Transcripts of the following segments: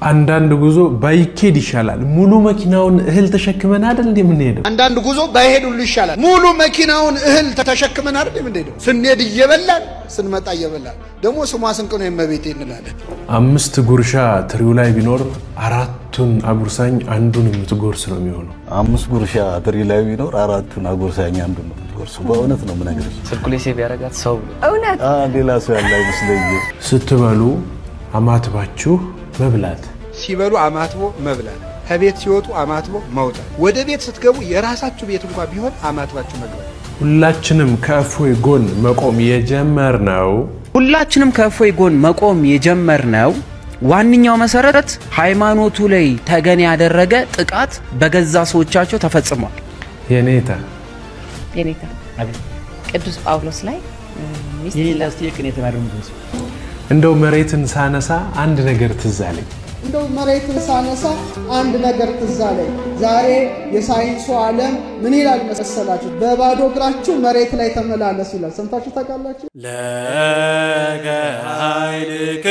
አንዳንድ ጉዞ ባይኬድ ይሻላል ሙሉ መኪናውን እህል ተሸክመን አይደል እንደምንሄደው አንዳንድ ጉዞ ባይሄዱሉ ይሻላል ሙሉ መኪናውን እህል ተሸክመን አይደል እንደምንሄደው ስንሄድ እየበላን ስንመጣ እየበላን ደሞ ስሟ ስንቅ ነው የመቤቴ እንላለን 5 ጉርሻ ትሪው ላይ ቢኖር 4ቱን አጉርሳኝ አንዱን የምትጎርስ ነው የሚሆነው 5 ጉርሻ ትሪው ላይ ቢኖር 4ቱን አጉርሳኝ አንዱን የምትጎርስ በእውነት ነው ምነግርሽ ስልኩሌ ሴቭ ያረጋት ሰው እውነት ሌላ ሰው ያለ አይመስለኝ ስትበሉ አማትባችሁ መብላት ሲበሉ አማትቦ መብላት ከቤት ሲወጡ አማትቦ መውጣት ወደ ቤት ስትገቡ የራሳችሁ ቤት እንኳን ቢሆን አማትባችሁ መግባት ሁላችንም ከእፎይ ጎን መቆም የጀመርነው ዋንኛው መሰረት ሃይማኖቱ ላይ ተገን ያደረገ ጥቃት በገዛ ሰዎቻቸው ተፈጽሟል የኔታ ቅዱስ ጳውሎስ ላይ ይላስቲክን የተማሩት እንደው መሬትን ሳነሳ አንድ ነገር ትዛለኝ ዛሬ የሳይንሱ ዓለም ምን ይላል መሰላችሁ በባዶ እግራችሁ መሬት ላይ ተመላለሱ ይላል ሰምታችሁ ታውቃላችሁ ለገሃይልክ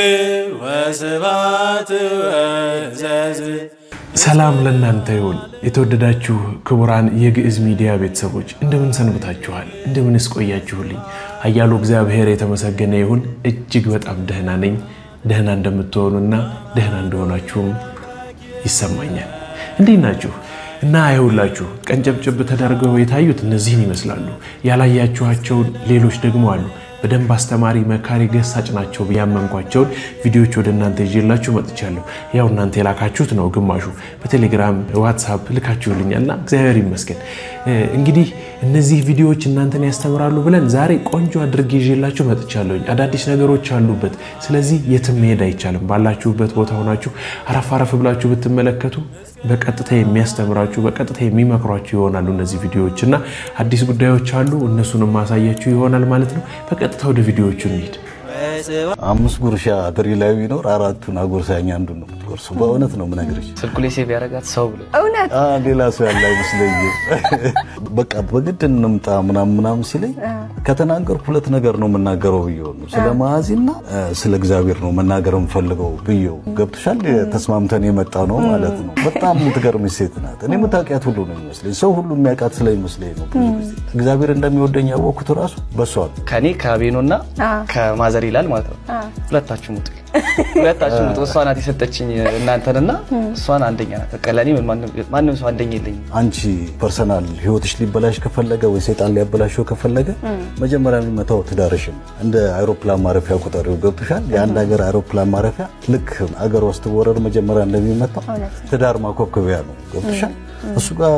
ወስባት ወዘዝ ሰላም ለእናንተ ይሁን የተወደዳችሁ ክቡራን የግዕዝ ሚዲያ ቤተሰቦች እንደምን ሰንብታችኋል እንደምንስ ቆያችሁልኝ አያሉ እግዚአብሔር የተመሰገነ ይሁን እጅግ በጣም ደህና ነኝ ደህና እንደምትሆኑና ደህና እንደሆናችሁም ይሰማኛል እንዴት ናችሁ እና አይሁላችሁ ቀንጨብጨብ ተደርገው የታዩት እነዚህን ይመስላሉ ያላያችኋቸው ሌሎች ደግሞ አሉ በደንብ አስተማሪ መካሪ ገሳጭ ናቸው በያመንኳቸው ቪዲዮዎች ወደ እናንተ ይዤላችሁ መጥቻለሁ ያው እናንተ የላካችሁት ነው ግማሹ በቴሌግራም ዋትስአፕ ልካችሁልኛልና እግዚአብሔር ይመስገን እንግዲህ እነዚህ ቪዲዮዎች እናንተን ያስተምራሉ ብለን ዛሬ ቆንጆ አድርጌ ይዤላችሁ መጥቻለሁ አዳዲስ ነገሮች አሉበት ስለዚህ የትም መሄድ አይቻልም ባላችሁበት ቦታ ሆናችሁ አረፍ ብላችሁ ብትመለከቱ በቀጥታ የሚያስተምራችሁ በቀጥታ የሚመክሯችሁ ይሆናሉ እነዚህ ቪዲዮዎችና አዲስ ጉዳዮች አሉ እነሱንም ማሳያችሁ ይሆናል ማለት ነው በቀጥታ ወደ ቪዲዮዎቹ እንሂድ 5 ጉርሻ ትሪ ላይ ቢኖር 4ቱን አጉርሳኝ አንዱን ነው የምትጎርስ በእውነት ነው ምነግርሽ ስልኩሌ ሴቭ ያረጋት ሰው እውነት ሌላ ሰው ያለ አይመስለኝ በቃ በግድ እንምጣ ምናምን ሲለኝ ከተናገርኩ ሁለት ነገር ነው መናገረው ብየው ነው ስለ ማዓዚና ስለ እግዚአብሔር ነው መናገረው ፈልገው ብየው ገብተሻል ተስማምተን የመጣ ነው ማለት ነው በጣም ምትገርም ሴት ናት እኔ መታወቂያት ሁሉ ነው የሚመስለኝ ሰው ሁሉ የሚያውቃት ስለሚመስለኝ ነው እግዚአብሔር እንደሚወደኝ ያወኩት ራሱ በሷ ከኔ ከቤኖና ከማዘር ይላል ማለት ነው ሁለታችሁ ሙት እሷ ናት የሰጠችኝ እናንተንና እሷን አንደኛ ናት ተቀላኒ ማንንም ሰው አንደኛ የለኝ አንቺ ፐርሰናል ህይወትሽ ሊበላሽ ከፈለገ ወይ ሰይጣን ሊያበላሽው ከፈለገ መጀመሪያ የሚመታው ትዳርሽን እንደ አይሮፕላን ማረፊያ ቁጥሪው ገብተሻል የአንድ ሀገር አይሮፕላን ማረፊያ ልክ አገር ውስጥ ወረር መጀመሪያ እንደሚመታው ትዳር ማኮብኮቢያ ነው ገብተሻል እሱ ጋር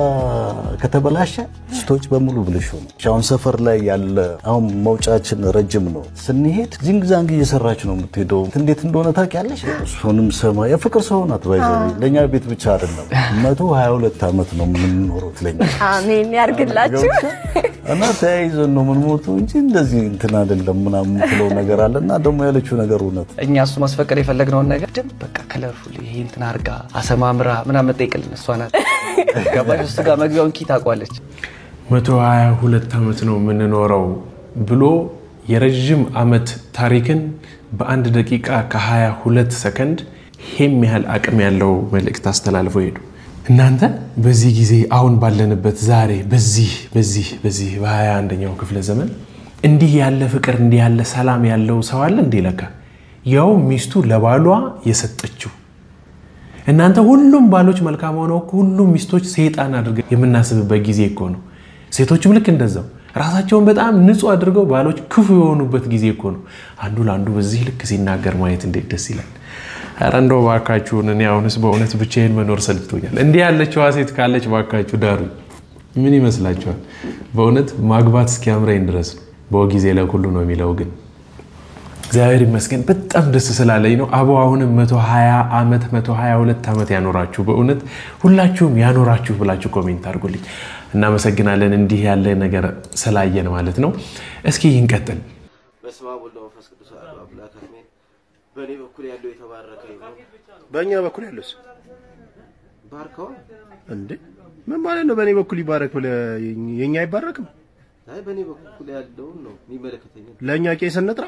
ከተበላሸ ስቶች በሙሉ ብልሹ ነው ሻውን ሰፈር ላይ ያለ አሁን መውጫችን ረጅም ነው ስንሄድ ዚንግዛንግ እየሰራች ነው የምትሄደው እንዴት እንደሆነ ታውቂያለሽ እሱንም ሰማ የፍቅር ሰው ናት ባይዘው ለኛ ቤት ብቻ አይደለም 122 አመት ነው የምንኖረው ለኛ አሜን ያርግላችሁ እና ተያይዘን ነው የምንሞተው እንጂ እንደዚህ እንትን አይደለም ምናምን ብለው ነገር አለና ደግሞ ያለችው ነገር እውነት እኛ እሱ ማስፈቀድ የፈለግነው ነገር ደም በቃ ከለርፉል ይሄ እንትን አርጋ አሰማምራ ምናምን መጠይቅልን እሷ ናት ገባሽ እሱ ጋር መግቢያውን ኪ ታቋለች 122 አመት ነው የምንኖረው ብሎ የረጅም አመት ታሪክን በአንድ ደቂቃ ከ22 ሰከንድ ሄም ያህል አቅም ያለው መልእክት አስተላልፎ ሄዱ እናንተ በዚህ ጊዜ አሁን ባለንበት ዛሬ በዚህ በ21ኛው ክፍለ ዘመን እንዲህ ያለ ፍቅር እንዲህ ያለ ሰላም ያለው ሰው አለ እንዴ ለካ ያው ሚስቱ ለባሏ የሰጠችው እናንተ ሁሉም ባሎች መልካም ሆነው ሁሉም ሚስቶች ሰይጣን አድርገው የምናስብበት ጊዜ እኮ ነው ሴቶችም ልክ እንደዛው ራሳቸውን በጣም ንጹህ አድርገው ባሎች ክፉ የሆኑበት ጊዜ እኮ ነው አንዱ ላንዱ በዚህ ልክ ሲናገር ማየት እንዴት ደስ ይላል አረንዶ ባካችሁ እኔ አሁንስ በእውነት ብቻዬን መኖር ሰልችቶኛል እንዴ ያለችው ሴት ካለች ባካችሁ ዳሩ ምን ይመስላችኋል በእውነት ማግባት እስኪያምረኝ ድረስ በጊዜ ለሁሉ ነው የሚለው ግን እግዚአብሔር ይመስገን በጣም ደስ ስላለኝ ነው አቦ አሁንም 120 አመት 122 አመት ያኖራችሁ በእውነት ሁላችሁም ያኖራችሁ ብላችሁ ኮሜንት አድርጉልኝ እናመሰግናለን እንዲህ ያለ ነገር ስላየን ማለት ነው እስኪ እንቀጥል በስመ አብ ወወልድ ወመንፈስ ቅዱስ አሐዱ አምላክ አሜን በኔ በኩል ያለው የተባረከ ይሁን በእኛ በኩል ያለውስ ባርከው እንዴ ምን ማለት ነው በኔ በኩል ይባረክ ብለ የኛ አይባረክም አይ በኔ በኩል ያለው ነው የሚመለከተኝ ለኛ ቄስ እንጥራ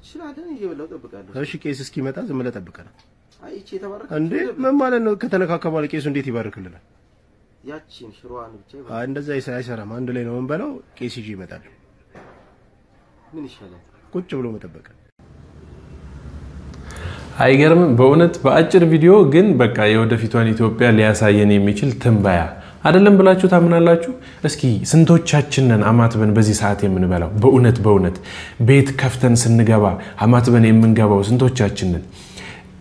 ይችላል ይየበለው ተጠብቃለሁ እሺ ቄስ እስኪመጣ ዝም ብለ ተጠብቀና አይቼ ተባረከ እንዴ ምን ማለት ነው ከተነካካ በኋላ ቄሱ እንዴት ይባርክልናል ያቺን ሽሮዋን ብቻ ይባል እንደዛ አይሰራም አንድ ላይ ነው እንበለው ቄስ ይጂ ይመጣል ምን ይሻላል ቁጭ ብሎ መጠበቅ አይገርም በእውነት በአጭር ቪዲዮ ግን በቃ የወደፊቷን ኢትዮጵያ ሊያሳየን የሚችል ትንባያ አይደለም ብላችሁ ታምናላችሁ እስኪ ስንቶቻችንን አማትበን በዚህ ሰዓት የምንበላው በእውነት ቤት ከፍተን ስንገባ አማትበን የምንገባው ስንቶቻችንን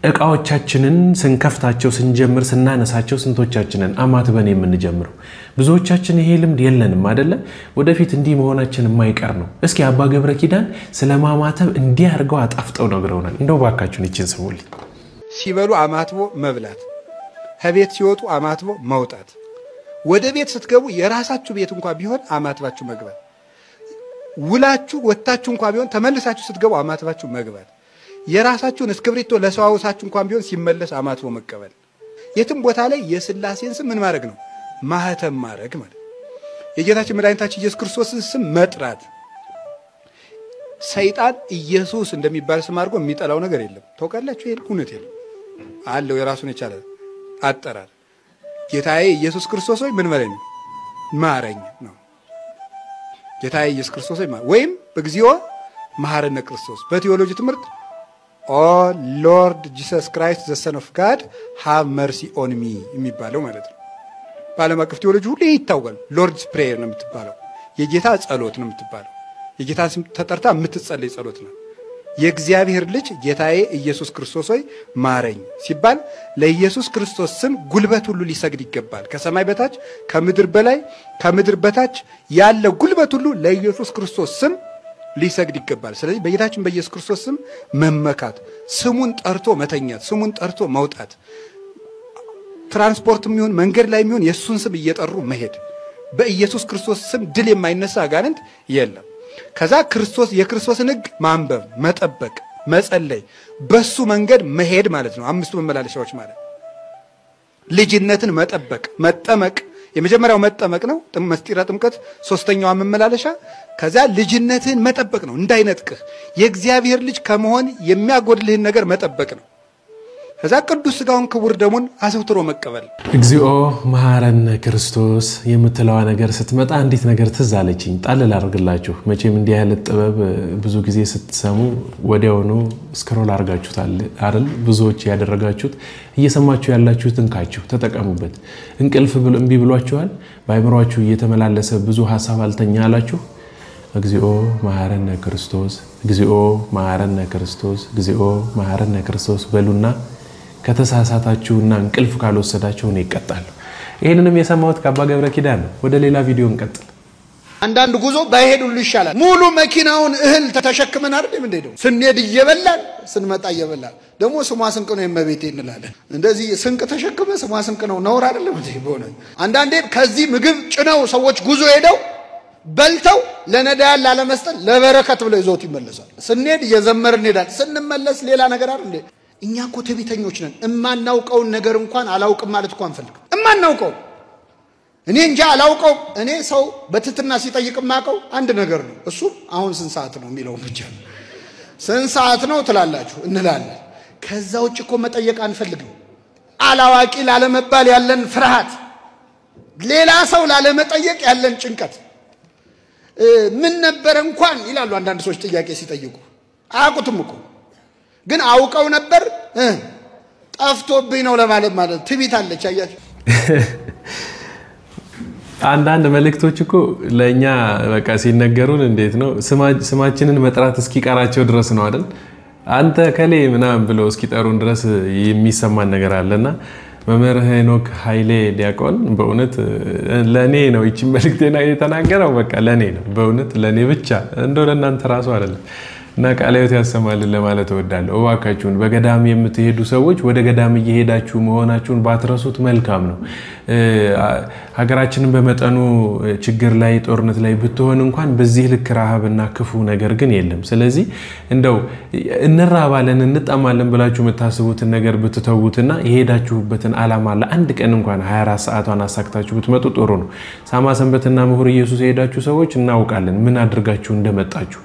እቃዎቻችንን ስንከፍታቸው ስንጀምር ስናነሳቸው ስንቶቻችንን አማትበን የምንጀምረው ብዙዎቻችን ይሄ ልምድ የለንም አይደለ ወደፊት እንዲህ መሆናችን የማይቀር ነው እስኪ አባ ገብረ ኪዳን ስለማማተብ እንዲህ አድርገው አጣፍጠው ነግረውናል እንደው ባካችሁን እቺን ስሙልኝ ሲበሉ አማትቦ መብላት ከቤት ሲወጡ አማትቦ መውጣት ወደ ቤት ስትገቡ የራሳችሁ ቤት እንኳን ቢሆን አማትባችሁ መግባት ውላችሁ ወጣችሁ እንኳን ቢሆን ተመልሳችሁ ስትገቡ አማትባችሁ መግባት የራሳችሁን እስክብሪቶ ለሰዋውሳችሁ እንኳን ቢሆን ሲመለስ አማትቦ መቀበል የትም ቦታ ላይ የሥላሴን ስም ምን ማድረግ ነው ማህተም ማድረግ ማለት የጌታችን መድኃኒታችን ኢየሱስ ክርስቶስን ስም መጥራት ሰይጣን ኢየሱስ እንደሚባል ስም አድርጎ የሚጠላው ነገር የለም ታውቃላችሁ ይሄ እውነት የለም አለው የራሱን የቻለ አጠራር ጌታዬ ኢየሱስ ክርስቶስ ሆይ ምን ማለት ነው ማረኝ ነው ጌታዬ ኢየሱስ ክርስቶስ ሆይ ወይም በግዚኦ መሐረነ ክርስቶስ በቴዎሎጂ ትምህርት Oh Lord Jesus Christ the Son of God have mercy on me የሚባለው ማለት ነው ባለም አቀፍ ቴዎሎጂ ሁሉ ይታወቃል ሎርድስ ፕሬየር ነው የምትባለው የጌታ ጸሎት ነው የምትባለው የጌታ ስም ተጠርታ የምትጸልይ ጸሎት ነው የእግዚአብሔር ልጅ ጌታዬ ኢየሱስ ክርስቶስ ሆይ ማረኝ ሲባል ለኢየሱስ ክርስቶስ ስም ጉልበት ሁሉ ሊሰግድ ይገባል ከሰማይ በታች ከምድር በላይ ከምድር በታች ያለ ጉልበት ሁሉ ለኢየሱስ ክርስቶስ ስም ሊሰግድ ይገባል ስለዚህ በጌታችን በኢየሱስ ክርስቶስ ስም መመካት ስሙን ጠርቶ መተኛት ስሙን ጠርቶ መውጣት ትራንስፖርት የሚሆን መንገድ ላይ የሚሆን የሱን ስም እየጠሩ መሄድ በኢየሱስ ክርስቶስ ስም ድል የማይነሳ አጋንንት የለም ከዛ ክርስቶስ የክርስቶስን ሕግ ማንበብ መጠበቅ መጸለይ በሱ መንገድ መሄድ ማለት ነው አምስቱ መመላለሻዎች ማለት ልጅነትን መጠበቅ መጠመቅ የመጀመሪያው መጠመቅ ነው መስጢረ ጥምቀት ሶስተኛው መመላለሻ ከዛ ልጅነትን መጠበቅ ነው እንዳይነጥቅህ የእግዚአብሔር ልጅ ከመሆን የሚያጎድልህን ነገር መጠበቅ ነው ከዛ ቅዱስ ሥጋውን ክቡር ደሙን አዘውትሮ መቀበል እግዚኦ መሐረነ ክርስቶስ የምትለዋ ነገር ስትመጣ እንዴት ነገር ትዝ አለችኝ ጣል ላርግላችሁ መቼም እንዲህ ያለ ጥበብ ብዙ ጊዜ ስትሰሙ ወዲያውኑ ስክሮል አርጋችሁታል አይደል ብዙዎች ያደረጋችሁት እየሰማችሁ ያላችሁትን ካችሁ ተጠቀሙበት እንቅልፍ እምቢ ብሏችኋል ባይምሯችሁ እየተመላለሰ ብዙ ሐሳብ አልተኛ አላችሁ እግዚኦ መሐረነ ክርስቶስ እግዚኦ መሐረነ ክርስቶስ እግዚኦ መሐረነ ክርስቶስ በሉና ከተሳሳታችሁና እንቅልፍ ካልወሰዳችሁ ነው ይቀጣሉ ይሄንንም የሰማሁት ከአባ ገብረ ኪዳን ነው ወደ ሌላ ቪዲዮ እንቀጥል አንዳንድ ጉዞ ባይሄዱሉ ይሻላል ሙሉ መኪናውን እህል ተተሸክመን አይደል እንደሄደው ስንሄድ እየበላን ስንመጣ እየበላን ደግሞ ስሟ ስንቅ ነው የመቤቴ እንላለን እንደዚህ ስንቅ ተሸክመ ስሟ ስንቅ ነው ነውር አይደለም እንዴ በሆነ አንዳንዴ ከዚህ ምግብ ጭነው ሰዎች ጉዞ ሄደው በልተው ለነዳያን ላለመስጠት ለበረከት ብለው ይዘውት ይመለሳል ስንሄድ እየዘመርን እንሄዳለን ስንመለስ ሌላ ነገር አይደል እንዴ እኛ እኮ ትዕቢተኞች ነን እማናውቀው ነገር እንኳን አላውቅም ማለት እንኳን ፈልግ እማናውቀው እኔ እንጃ አላውቀው እኔ ሰው በትትና ሲጠይቅ ማቀው አንድ ነገር ነው እሱ አሁን ስንት ሰዓት ነው የሚለው ብቻ ስንት ሰዓት ነው ትላላችሁ እንላለን ከዛ ውጭ እኮ መጠየቅ አንፈልግም አላዋቂ ላለመባል ያለን ፍርሃት ሌላ ሰው ላለመጠየቅ ያለን ጭንቀት ምን ነበር እንኳን ይላሉ አንዳንድ ሰዎች ጥያቄ ሲጠይቁ አያውቁትም እኮ ግን አውቀው ነበር ጠፍቶብኝ ነው ለማለት ማለት ትዕቢት አለች አያችሁ አንዳንድ መልእክቶች እኮ ለኛ በቃ ሲነገሩን እንዴት ነው ስማችንን መጥራት እስኪቀራቸው ድረስ ነው አይደል አንተ ከሌ ምናምን ብለው እስኪጠሩን ድረስ የሚሰማን ነገር አለና መምህር ሄኖክ ኃይሌ ዲያቆን በእውነት ለኔ ነው እቺ መልእክቴና የተናገረው በቃ ለኔ ነው በእውነት ለኔ ብቻ እንደው ለእናንተ ራሱ አይደለም እና ቃልዮት ያሰማልን ለማለት እወዳለሁ እባካችሁን በገዳም የምትሄዱ ሰዎች ወደ ገዳም እየሄዳችሁ መሆናችሁን ባትረሱት መልካም ነው ሀገራችንን በመጠኑ ችግር ላይ ጦርነት ላይ ብትሆን እንኳን በዚህ ልክ ረሃብና ክፉ ነገር ግን የለም ስለዚህ እንደው እንራባለን እንጣማለን ብላችሁ መታሰቡትን ነገር ብትተውትና የሄዳችሁበትን ዓላማ ለአንድ ቀን እንኳን 24 ሰዓቷን አሳክታችሁ ብትመጡ ጥሩ ነው ሳማ ሰንበትና ምሁር ኢየሱስ የሄዳችሁ ሰዎች እናውቃለን ምን አድርጋችሁ እንደመጣችሁ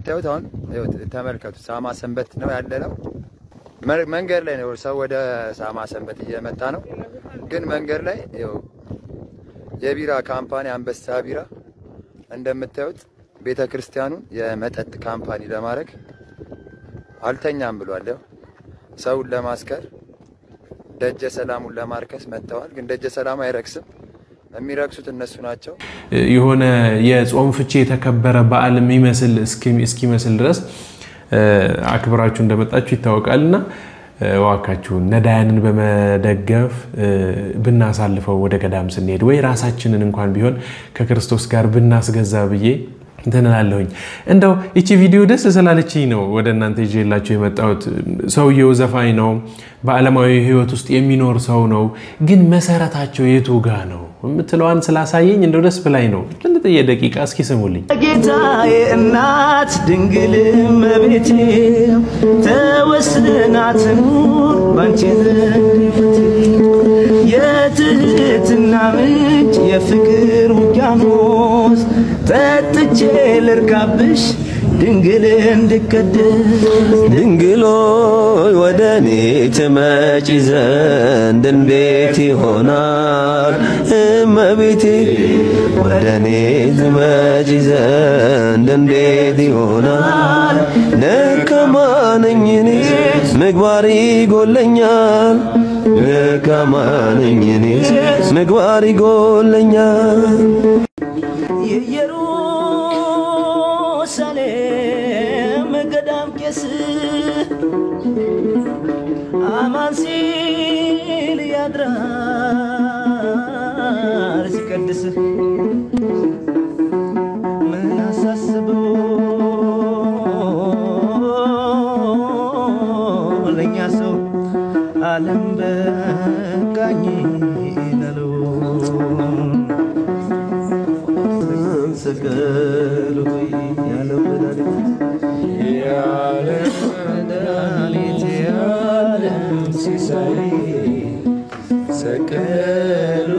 እንደምታዩት አሁን ተመልከቱ ሳማ ሰንበት ነው ያለነው መንገድ ላይ ነው ሰው ወደ ሳማ ሰንበት እየመጣ ነው ግን መንገድ ላይ የቢራ ካምፓኒ አንበሳ ቢራ እንደምታዩት ቤተክርስቲያኑን የመጠጥ ካምፓኒ ለማድረግ አልተኛም ብሏል ሰውን ለማስከር ደጀ ሰላሙን ለማርከስ መጣዋል ግን ደጀ ሰላም አይረክስም የሚረክሱት እነሱ ናቸው የሆነ የጾም ፍቺ የተከበረ በዓል የሚመስል እስኪመስል ድረስ አክብራችሁ እንደመጣችሁ ይታወቃልና ዋካችሁ ነዳያንን በመደገፍ ብናሳልፈው ወደ ገዳም ስንሄድ ወይ ራሳችንን እንኳን ቢሆን ከክርስቶስ ጋር ብናስገዛ ብዬ እንተናላለሁኝ እንደው እቺ ቪዲዮ ደስ ስላለችኝ ነው ወደ እናንተ ይዤላችሁ የመጣሁት ሰውየው ዘፋኝ ነው በዓለማዊ ህይወት ውስጥ የሚኖር ሰው ነው ግን መሰረታቸው የቱ ጋር ነው የምትለዋን ስላሳየኝ እንደው ደስ ብላኝ ነው ለጥቂት ደቂቃ እስኪ ስሙልኝ ጌታዬ እናት ድንግል መቤቴ ተወስናትን ባንቺ የትህትና ምንጭ የፍቅር ውቅያኖስ ጠጥቼ ልርካብሽ ድንግል እንድቀደስ ድንግሎይ ወደኔ ትመጪ ዘንድ እንዴት ይሆናል እመቤቴ ወደኔ ትመጪ ዘንድ እንዴት ይሆናል ደካማ ነኝ እኔ ምግባር ይጎለኛል ደካማ ነኝ እኔ ምግባር ይጎለኛል የኢየሩሳሌም ገዳም ቄስ አማን ሲል ያድራል ሲቀድስ ምን አሳስበው ለኛ ሰው ዓለም በቃኝ ይላለው ሰቀሉ ያለው መድኃኒት ያለም ሲሳይ ሰቀሉ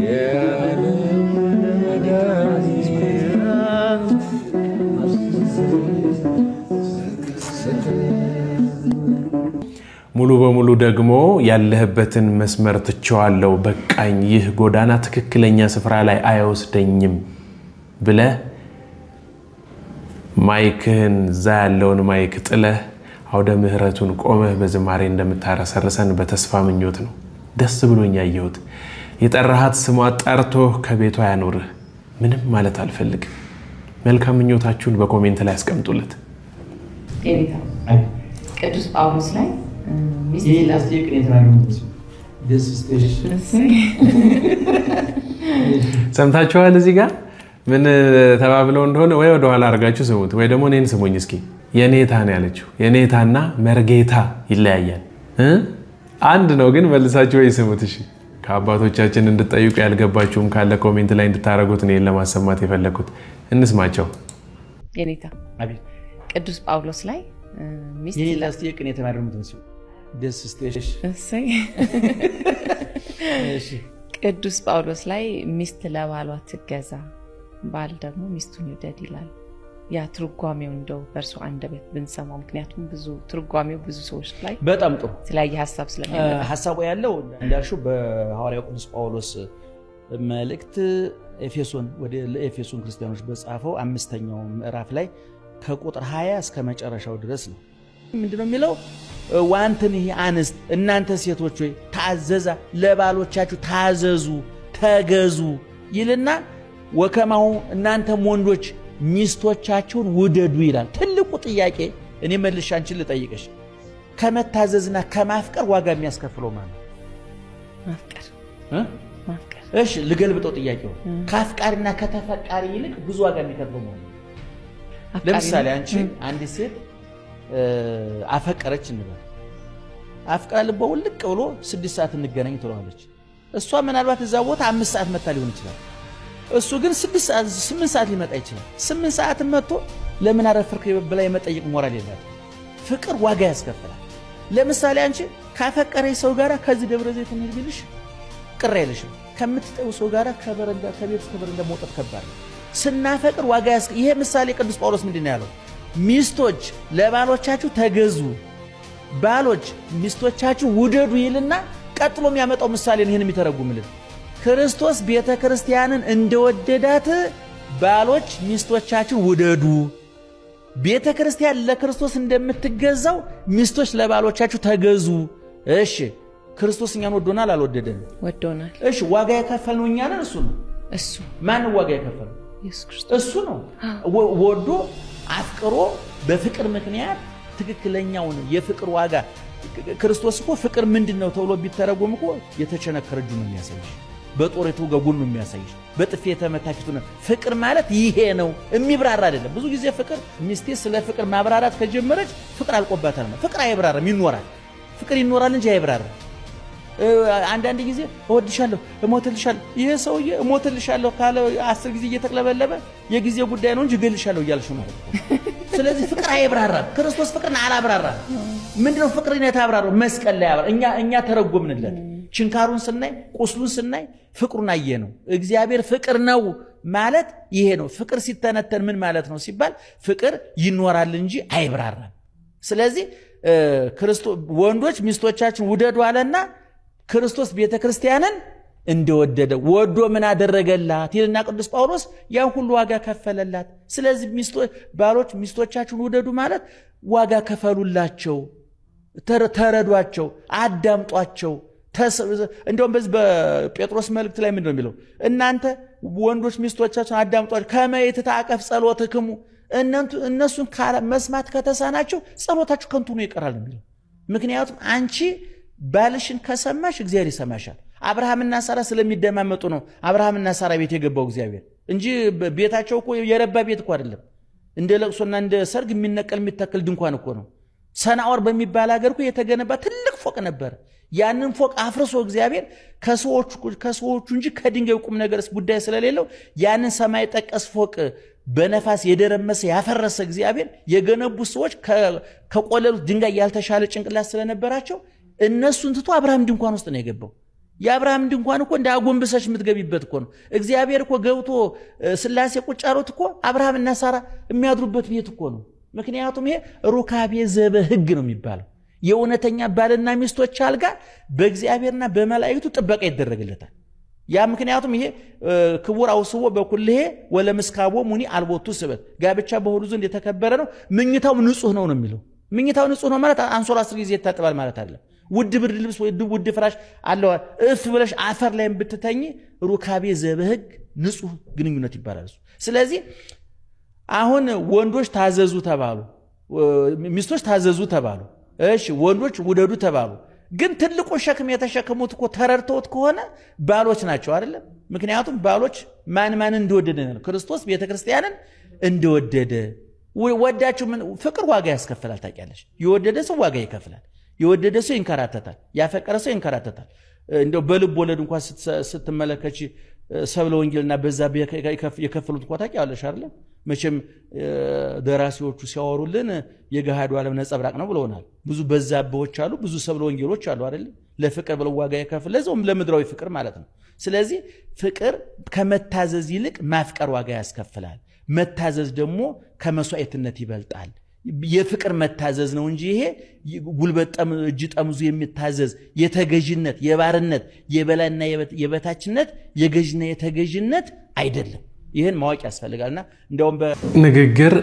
ያለም መድኃኒት ሙሉ በሙሉ ደግሞ ያለህበትን መስመር ትቸዋለሁ በቃኝ ይህ ጎዳና ትክክለኛ ስፍራ ላይ አይወስደኝም ብለ ማይክን ዛያለውን ማይክ ጥለ አውደ ምህረቱን ቆመህ በዝማሬ እንደምታረሰርሰን በተስፋ ምኞት ነው ደስ ብሎኛ ያየሁት የጠራሃት ስሟ ጠርቶ ከቤቷ ያኖርህ ምንም ማለት አልፈልግ መልካም ምኞታችሁን በኮሜንት ላይ አስቀምጡለት ኤሪታ ቅዱስ ጳውሎስ ላይ የላስቲክ ኔትራሉት ደስ ስቴሽን ሰምታችኋል እዚህ ጋር ምን ተባብለው እንደሆነ ወይ ወደ ኋላ አርጋችሁ ስሙት ወይ ደግሞ እኔን ስሙኝ እስኪ የኔታ ነው ያለችው የኔታና መርጌታ ይለያያል አንድ ነው ግን መልሳችሁ ወይ ስሙት እሺ ከአባቶቻችን እንድትጠይቁ ያልገባችሁም ካለ ኮሜንት ላይ እንድታረጉት ነው ለማሰማት የፈለኩት እንስማቸው የኔታ አቤት ቅዱስ ጳውሎስ ላይ የላስቲክ ኔትራሉት ደስ ስቴሽን እሺ ቅዱስ ጳውሎስ ላይ ሚስት ለባሏ ትገዛ ባል ደግሞ ሚስቱን ይውደድ ይላል ያ ትርጓሜው እንደው በርሱ አንደበት ብንሰማው ምክንያቱም ብዙ ትርጓሜው ብዙ ሰዎች ላይ በጣም ጥሩ ስለዚህ ሐሳብ ስለሚያመጣ ሐሳቡ ያለው እንዳልሽው በሐዋርያው ቅዱስ ጳውሎስ መልእክት ኤፌሶን ወደ ለኤፌሶን ክርስቲያኖች በጻፈው 5ኛው ምዕራፍ ላይ ከቁጥር 20 እስከ መጨረሻው ድረስ ነው ምንድነው የሚለው ዋንተን ይሄ አንስት እናንተ ሴቶች ሆይ ታዘዛ ለባሎቻችሁ ታዘዙ ተገዙ ይልና ወከማው እናንተ ወንዶች ሚስቶቻችሁን ውደዱ ይላል ትልቁ ጥያቄ እኔ መልሽ አንቺን ልጠይቅሽ ከመታዘዝና ከማፍቀር ዋጋ የሚያስከፍለው ማለት ማፍቀር እሺ ልገልብጠው ጥያቄው ካፍቃሪና ከተፈቃሪ ይልቅ ብዙ ዋጋ የሚከፍለው ማለት ለምሳሌ አንቺ አንድ ሴት አፈቀረች እንበል አፍቃራ ልቧ ልቅ ብሎ 6 ሰዓት እንገናኝ ትለዋለች እሷ ምናልባት እዛ ቦታ 5 ሰዓት መታ ሊሆን ይችላል እሱ ግን 6 ሰዓት 8 ሰዓት ሊመጣ ይችላል 8 ሰዓት መጥቶ ለምን አረፈርክ በላይ መጠየቅ ሞራል የለም ፍቅር ዋጋ ያስከፍላል ለምሳሌ አንቺ ካፈቀረሽ ሰው ጋራ ከዚህ ደብረ ዘይት እንሂድ ቢልሽ ቅር አይልሽም ከምትጠው ሰው ጋራ ከበረንዳ ከቤት ከበረንዳ መውጣት ከባድ ስናፈቅር ዋጋ ይሄ ምሳሌ ቅዱስ ጳውሎስ ምንድነው ያለው? ሚስቶች ለባሎቻችሁ ተገዙ፣ ባሎች ሚስቶቻችሁ ውደዱ ይልና ቀጥሎ የሚያመጣው ምሳሌ ነው። ይሄን የሚተረጉምልን ክርስቶስ ቤተክርስቲያንን እንደወደዳት ባሎች ሚስቶቻችሁን ውደዱ። ቤተክርስቲያን ለክርስቶስ እንደምትገዛው ሚስቶች ለባሎቻችሁ ተገዙ። እሺ ክርስቶስ እኛን ወዶናል አልወደደንም? ወዶናል። እሺ ዋጋ የከፈልነው እኛ ነን? እሱ ነው። እሱ ማን ዋጋ የከፈለው? ኢየሱስ ክርስቶስ እሱ ነው። ወዶ አፍቅሮ በፍቅር ምክንያት ትክክለኛውን የፍቅር ዋጋ ክርስቶስ እኮ ፍቅር ምንድነው ተብሎ ቢተረጎም እኮ የተቸነከረ እጁን ነው የሚያሳይሽ፣ በጦር የተወጋ ጎኑን ነው የሚያሳይሽ፣ በጥፊ የተመታ ፊቱን። ፍቅር ማለት ይሄ ነው፣ የሚብራራ አይደለም። ብዙ ጊዜ ፍቅር ሚስቴ ስለ ፍቅር ማብራራት ከጀመረች ፍቅር አልቆባታል ማለት። ፍቅር አይብራራም፣ ይኖራል። ፍቅር ይኖራል እንጂ አይብራራም። አንዳንድ ጊዜ እወድሻለሁ እሞትልሻለሁ፣ ይሄ ሰውዬ እሞትልሻለሁ ካለ 10 ጊዜ እየተቅለበለበ የጊዜ ጉዳይ ነው እንጂ እገልሻለሁ እያልሽ ነው ማለት ነው። ስለዚህ ፍቅር አይብራራም። ክርስቶስ ፍቅርን አላብራራም። ምንድነው ፍቅርን ያብራራው? መስቀል ላይ ያብራራ። እኛ ተረጎምንለት። ችንካሩን ስናይ ቁስሉን ስናይ ፍቅሩን አየነው። እግዚአብሔር ፍቅር ነው ማለት ይሄ ነው። ፍቅር ሲተነተን ምን ማለት ነው ሲባል ፍቅር ይኖራል እንጂ አይብራራም። ስለዚህ ክርስቶስ ወንዶች ሚስቶቻችን ውደዱ አለና ክርስቶስ ቤተክርስቲያንን እንደወደደ ወዶ ምን አደረገላት ይልና ቅዱስ ጳውሎስ ያን ሁሉ ዋጋ ከፈለላት። ስለዚህ ባሎች ሚስቶቻችሁን ውደዱ ማለት ዋጋ ከፈሉላቸው፣ ተረዷቸው፣ አዳምጧቸው። እንደውም በዚህ በጴጥሮስ መልእክት ላይ ምንድነው የሚለው? እናንተ ወንዶች ሚስቶቻችሁን አዳምጧቸው ከመይት ታቀፍ ጸሎትክሙ፣ እነሱን መስማት ከተሳናቸው ጸሎታችሁ ከንቱ ነው ይቀራል የሚለው። ምክንያቱም አንቺ ባልሽን ከሰማሽ እግዚአብሔር ይሰማሻል። አብርሃምና ሳራ ስለሚደማመጡ ነው አብርሃምና ሳራ ቤት የገባው እግዚአብሔር እንጂ ቤታቸው እኮ የረባ ቤት እኮ አይደለም። እንደ ለቅሶና እንደ ሰርግ የሚነቀል የሚተክል ድንኳን እኮ ነው። ሰናዖር በሚባል ሀገር እኮ የተገነባ ትልቅ ፎቅ ነበር። ያንን ፎቅ አፍርሶ እግዚአብሔር ከሰዎቹ እንጂ ከድንጋይ ቁም ነገርስ ጉዳይ ስለሌለው ያንን ሰማይ ጠቀስ ፎቅ በነፋስ የደረመሰ ያፈረሰ እግዚአብሔር የገነቡ ሰዎች ከቆለሉ ድንጋይ ያልተሻለ ጭንቅላት ስለነበራቸው እነሱን ትቶ አብርሃም ድንኳን ውስጥ ነው የገባው። የአብርሃም ድንኳን እኮ እንደ አጎንብሰሽ የምትገቢበት እኮ ነው። እግዚአብሔር እኮ ገብቶ ስላሴ ቁጭ ያሉት እኮ አብርሃምና ሳራ የሚያድሩበት ቤት እኮ ነው። ምክንያቱም ይሄ ሩካቤ ዘበሕግ ነው የሚባለው። የእውነተኛ ባልና ሚስቶች አልጋ በእግዚአብሔርና በመላእክቱ ጥበቃ ይደረግለታል። ያ ምክንያቱም ይሄ ክቡር አውስቦ በኩልሄ ወለምስካቦ ሙኒ አልቦቱ ስበት፣ ጋብቻ በሁሉ ዘንድ የተከበረ ነው፣ ምኝታው ንጹህ ነው የሚለው። ምኝታው ንጹህ ነው ማለት አንሶላ 10 ጊዜ ይታጠባል ማለት አይደለም። ውድ ብርድ ልብስ ወይ ውድ ፍራሽ አለው እፍ ብለሽ አፈር ላይ ብትተኝ ሩካቤ ዘበሕግ ንጹህ ግንኙነት ይባላል። ስለዚህ አሁን ወንዶች ታዘዙ ተባሉ፣ ሚስቶች ታዘዙ ተባሉ። እሺ ወንዶች ውደዱ ተባሉ። ግን ትልቁ ሸክም የተሸከሙት እኮ ተረድተውት ከሆነ ባሎች ናቸው አይደለም? ምክንያቱም ባሎች ማን እንደወደደ ነው። ክርስቶስ ቤተክርስቲያንን እንደወደደ ወዳችሁ ምን ፍቅር ዋጋ ያስከፍላል ታውቂያለሽ። የወደደ ሰው ዋጋ ይከፍላል። የወደደ ሰው ይንከራተታል። ያፈቀረ ሰው ይንከራተታል። እንደው በልብ ወለድ እንኳን ስትመለከች ሰብለ ወንጌልና በዛ የከፈሉት እንኳን ታውቂያለሽ አይደል? መቼም ደራሲዎቹ ሲያወሩልን የገሃዱ ዓለም ነጸብራቅ ነው ብለውናል። ብዙ በዛብዎች አሉ፣ ብዙ ሰብለ ወንጌሎች አሉ አይደል? ለፍቅር ብለው ዋጋ ይከፍላል። ለዛውም ለምድራዊ ፍቅር ማለት ነው። ስለዚህ ፍቅር ከመታዘዝ ይልቅ ማፍቀር ዋጋ ያስከፍላል። መታዘዝ ደግሞ ከመስዋዕትነት ይበልጣል። የፍቅር መታዘዝ ነው እንጂ ይሄ ጉልበት እጅ ጠምዙ የሚታዘዝ የተገዥነት፣ የባርነት፣ የበላይና የበታችነት፣ የገዥና የተገዥነት አይደለም። ይሄን ማወቅ ያስፈልጋልና እንደውም በንግግር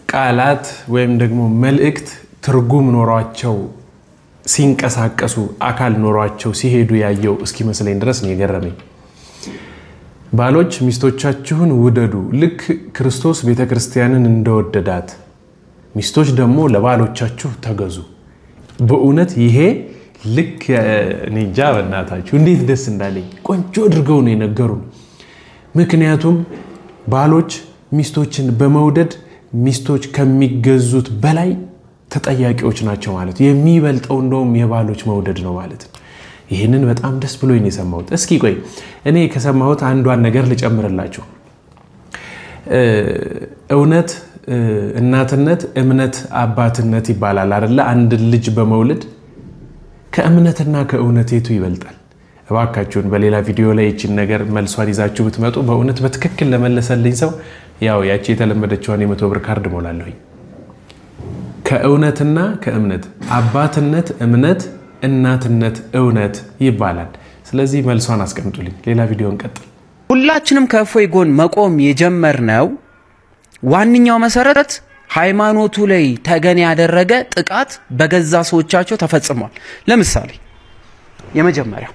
ቃላት ወይም ደግሞ መልእክት ትርጉም ኖሯቸው ሲንቀሳቀሱ አካል ኖሯቸው ሲሄዱ ያየው እስኪመስለኝ ድረስ ነው የገረመኝ። ባሎች ሚስቶቻችሁን ውደዱ ልክ ክርስቶስ ቤተክርስቲያንን እንደወደዳት ሚስቶች ደግሞ ለባሎቻችሁ ተገዙ። በእውነት ይሄ ልክ እንጃ በእናታችሁ እንዴት ደስ እንዳለኝ ቆንጆ አድርገው ነው የነገሩን። ምክንያቱም ባሎች ሚስቶችን በመውደድ ሚስቶች ከሚገዙት በላይ ተጠያቂዎች ናቸው ማለት የሚበልጠው እንደውም የባሎች መውደድ ነው ማለት ነው። ይሄንን በጣም ደስ ብሎኝ ነው የሰማሁት። እስኪ ቆይ እኔ ከሰማሁት አንዷን ነገር ልጨምርላችሁ። እውነት እናትነት፣ እምነት፣ አባትነት ይባላል አይደል? አንድ ልጅ በመውለድ ከእምነትና ከእውነቴቱ ይበልጣል። እባካችሁን በሌላ ቪዲዮ ላይ እቺን ነገር መልሷን ይዛችሁ ብትመጡ በእውነት በትክክል ለመለሰልኝ ሰው ያው ያቺ የተለመደችውን የ100 ብር ካርድ ሞላለሁኝ ከእውነትና ከእምነት አባትነት እምነት እናትነት እውነት ይባላል ስለዚህ መልሷን አስቀምጡልኝ ሌላ ቪዲዮ እንቀጥል ሁላችንም ከእፎይ ጎን መቆም የጀመርነው ዋንኛው መሰረት ሃይማኖቱ ላይ ተገን ያደረገ ጥቃት በገዛ ሰዎቻቸው ተፈጽሟል ለምሳሌ የመጀመሪያው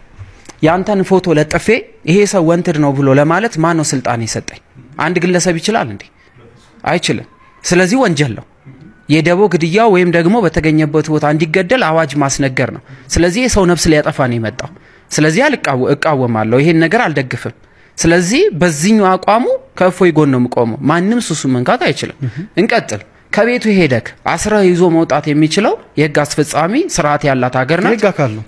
ያንተን ፎቶ ለጥፌ ይሄ ሰው ወንትድ ነው ብሎ ለማለት ማን ነው ስልጣን ይሰጠኝ አንድ ግለሰብ ይችላል እንዴ አይችልም ስለዚህ ወንጀል ነው የደቦ ግድያው ወይም ደግሞ በተገኘበት ቦታ እንዲገደል አዋጅ ማስነገር ነው ስለዚህ ሰው ነፍስ ሊያጠፋ ነው የመጣው ስለዚህ እቃወማለሁ ይሄን ነገር አልደግፍም ስለዚህ በዚህኛው አቋሙ ከእፎይ ጎን ነው የምቆመው ማንንም ሱሱ መንካት አይችልም እንቀጥል ከቤቱ ሄደክ አስራ ይዞ መውጣት የሚችለው የህግ አስፈጻሚ ስርዓት ያላት ሀገር ናት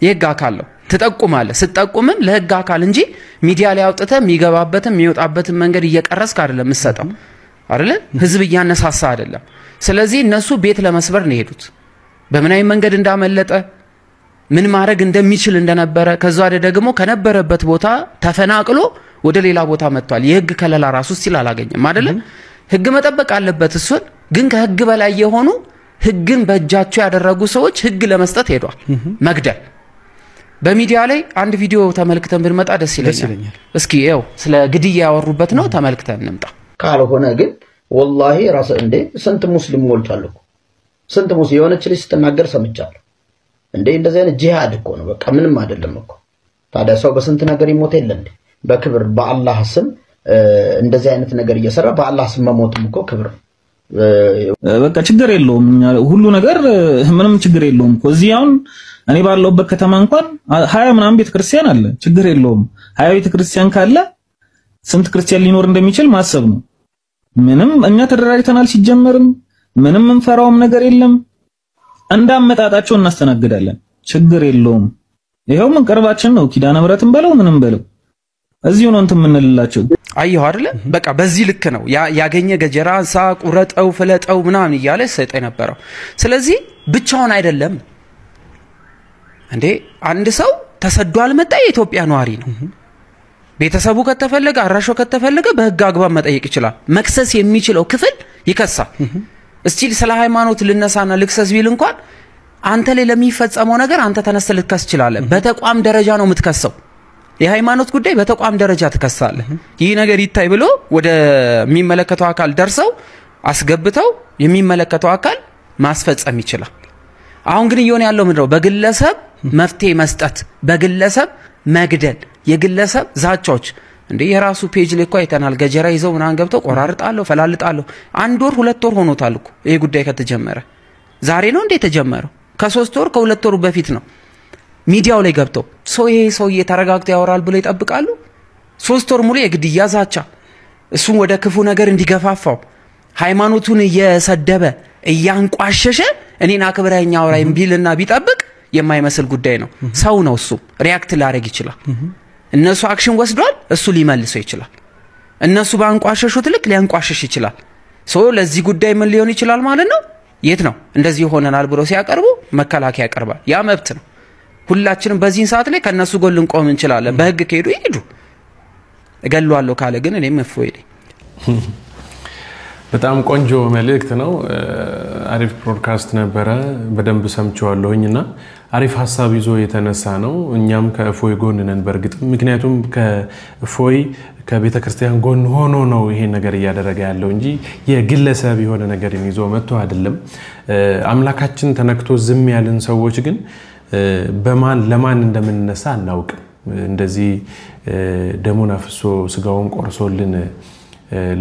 የህግ አካል ነው ተጠቁማለ ስትጠቁምም ለህግ አካል እንጂ ሚዲያ ላይ አውጥተ የሚገባበትም የሚወጣበትም መንገድ እየቀረስክ አይደለም መስጠው አይደለ ህዝብ ያነሳሳ አይደለም ስለዚህ እነሱ ቤት ለመስበር ነው ሄዱት በመናይ መንገድ እንዳመለጠ ምን ማድረግ እንደሚችል እንደነበረ ከዛ ደግሞ ከነበረበት ቦታ ተፈናቅሎ ወደ ሌላ ቦታ መጥቷል የህግ ከለላ ራሱ ሲል አላገኘም አይደለ ህግ መጠበቅ አለበት እሱን ግን ከህግ በላይ የሆኑ ህግን በእጃቸው ያደረጉ ሰዎች ህግ ለመስጠት ሄዷል መግደል በሚዲያ ላይ አንድ ቪዲዮ ተመልክተን ብንመጣ ደስ ይለኛል እስኪ ያው ስለ ግድያ ያወሩበት ነው ተመልክተን እንምጣ ካልሆነ ግን والله ራስ እንደ ስንት ሙስሊም ሞልቷል እኮ ስንት ሙስሊም የሆነች ልጅ ስትናገር ሰምቻለሁ እንደ እንደዚህ አይነት ጂሃድ እኮ ነው በቃ ምንም አይደለም እኮ ታዲያ ሰው በስንት ነገር ይሞት የለ እንዴ በክብር በአላህ ስም እንደዚህ አይነት ነገር እየሰራ በአላህ ስም መሞትም እኮ ክብር በቃ ችግር የለውም ሁሉ ነገር ምንም ችግር የለውም እኮ እዚህ አሁን እኔ ባለውበት ከተማ እንኳን 20 ምናምን ቤተ ክርስቲያን አለ ችግር የለውም 20 ቤተ ክርስቲያን ካለ ስንት ክርስቲያን ሊኖር እንደሚችል ማሰብ ነው ምንም እኛ ተደራጅተናል ሲጀመርም ምንም እንፈራውም ነገር የለም እንዳመጣጣቸው እናስተናግዳለን ችግር የለውም ይሄው ምን ቀርባችን ነው ኪዳነ ምሕረትን በለው ምንም በለው እዚሁ ነው እንትን ምንላቸው አየሁ አይደለ በቃ በዚህ ልክ ነው ያገኘ ገጀራ ሳ ቁረጠው ፍለጠው ምናምን ይያለ ሰጠኝ ነበረው ስለዚህ ብቻውን አይደለም እንዴ አንድ ሰው ተሰዷል መጣ የኢትዮጵያ ነዋሪ ነው ቤተሰቡ ከተፈለገ አራሾ ከተፈለገ በህግ አግባብ መጠየቅ ይችላል መክሰስ የሚችለው ክፍል ይከሳል እስቲ ስለ ሃይማኖት ልነሳና ልክሰስ ቢል እንኳን አንተ ላይ ለሚፈጸመው ነገር አንተ ተነስተህ ልትከስ ይችላል በተቋም ደረጃ ነው የምትከሰው የሃይማኖት ጉዳይ በተቋም ደረጃ ተከሳለ ይህ ነገር ይታይ ብሎ ወደ የሚመለከተው አካል ደርሰው አስገብተው የሚመለከተው አካል ማስፈጸም ይችላል አሁን ግን ይሆን ያለው ምንድነው በግለሰብ መፍትሄ መስጠት በግለሰብ መግደል የግለሰብ ዛቻዎች እንዴ የራሱ ፔጅ ላይ ቆይ ተናል ገጀራ ይዘው ምናን ገብተው ቆራርጣለሁ ፈላልጣለሁ አንድ ወር ሁለት ወር ሆኖታል እኮ ይሄ ጉዳይ ከተጀመረ ዛሬ ነው እንዴ ተጀመረው ከ3 ወር ከ2 ወር በፊት ነው ሚዲያው ላይ ገብተው ይሄ ሰው እየተረጋግቶ ያወራል ብሎ ይጠብቃሉ 3 ወር ሙሉ የግድያ ዛቻ እሱን ወደ ክፉ ነገር እንዲገፋፋው ሃይማኖቱን እየሰደበ እያንቋሸሸ እኔና አክብረኛ አውራይም ቢልና ቢጠብቅ የማይመስል ጉዳይ ነው ሰው ነው እሱ ሪአክት ላረግ ይችላል እነሱ አክሽን ወስዷል እሱ ሊመልሰው ይችላል እነሱ ባንቋሸሹት ልክ ሊያንቋሸሽ ይችላል ለዚህ ጉዳይ ምን ሊሆን ይችላል ማለት ነው የት ነው እንደዚህ ሆነናል ብሎ ሲያቀርቡ መከላከያ ያቀርባል ያ መብት ነው ሁላችንም በዚህን ሰዓት ላይ ከነሱ ጎን ልንቆም እንችላለን በህግ ከሄዱ ይሄዱ እገሏለሁ ካለ ግን እኔም እፎይ በጣም ቆንጆ መልእክት ነው አሪፍ ፕሮድካስት ነበረ በደንብ ሰምቻለሁኝና አሪፍ ሐሳብ ይዞ የተነሳ ነው እኛም ከእፎይ ጎን ነን በርግጥ ምክንያቱም ከእፎይ ከቤተ ክርስቲያን ጎን ሆኖ ነው ይሄ ነገር ያደረገ ያለው እንጂ የግለሰብ የሆነ ነገር ይዞ መጥቶ አይደለም አምላካችን ተነክቶ ዝም ያለን ሰዎች ግን በማን ለማን እንደምንነሳ እናውቅ እንደዚህ ደሙን አፍሶ ስጋውን ቆርሶልን